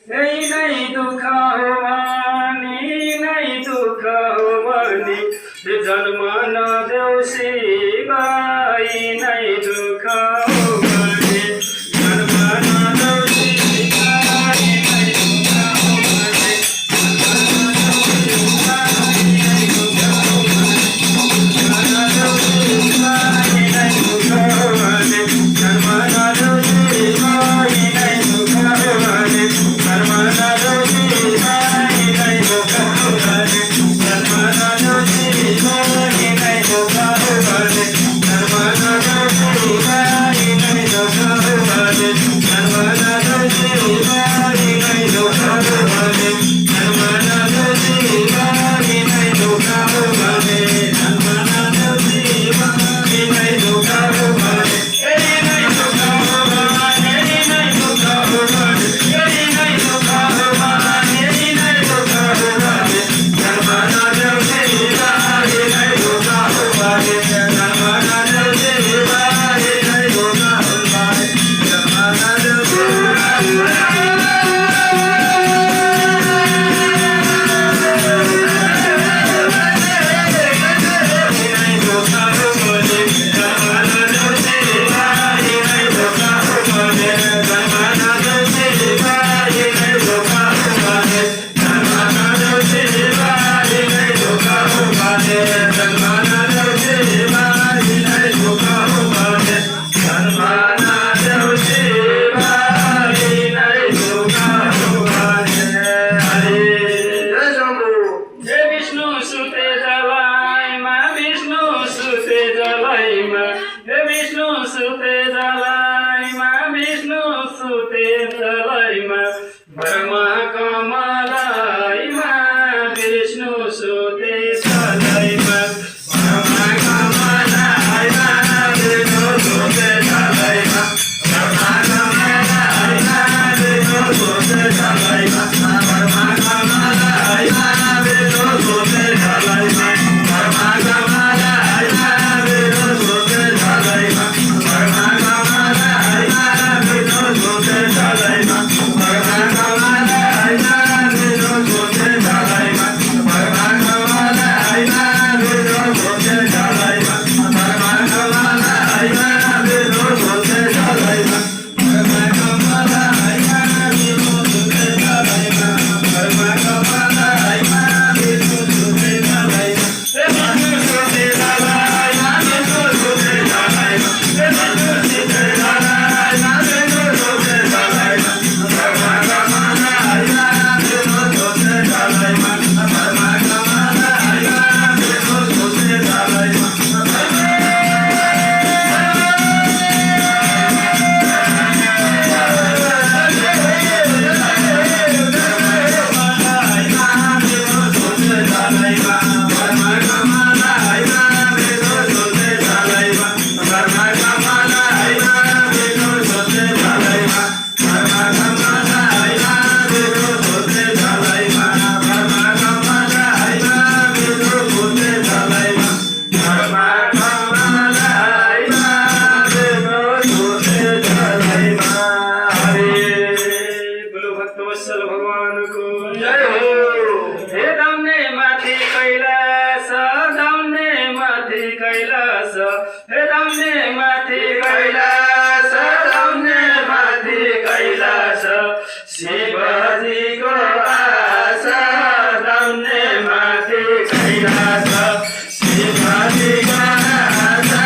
यही नै दुःख हो भने नै दुःख हो भने जन्म नदेऊ शिवाई नै दुःख हो भने जन्म नदेऊ शिवाई नै दुःख हो भने ब्रह्मा कमलाइमा विष्णु सुते तलैमा ब्रह्मा कमलाइमा विष्णु सुते तलैमा ब्रह्मा कमलाइमा विष्णु सुते तलैमा ब्रह्मा कमलाइमा विष्णु सुते तलैमा ब्रह्मा कमलाइमा विष्णु सुते तलैमा ब्रह्मा कमलाइमा विष्णु सुते तलैमा शिवजीको आशा दाउने माथि कैलाश शिवजीको आशा दाउने माथि कैलाश शिवजीको आशा दाउने माथि कैलाश शिवजीको आशा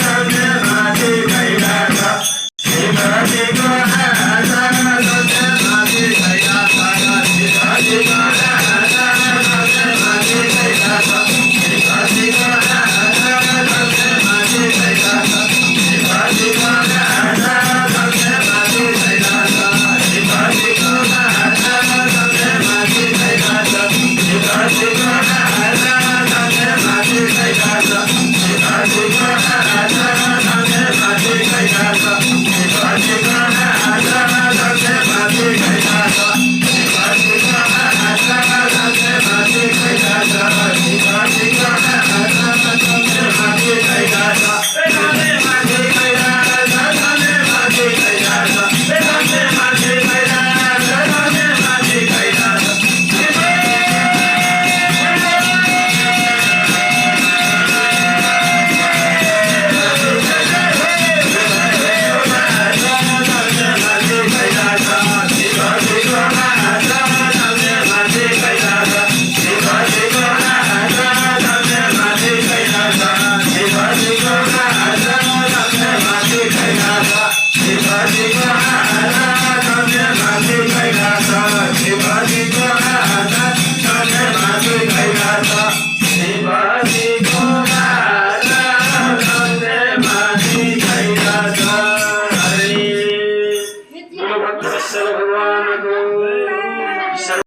दाउने माथि कैलाश शिवजीको आशा दाउने माथि कैलाश शिवजीको आशा दाउने माथि कैलाश शिवजीको आशा दाउने माथि कैलाश शिवजीको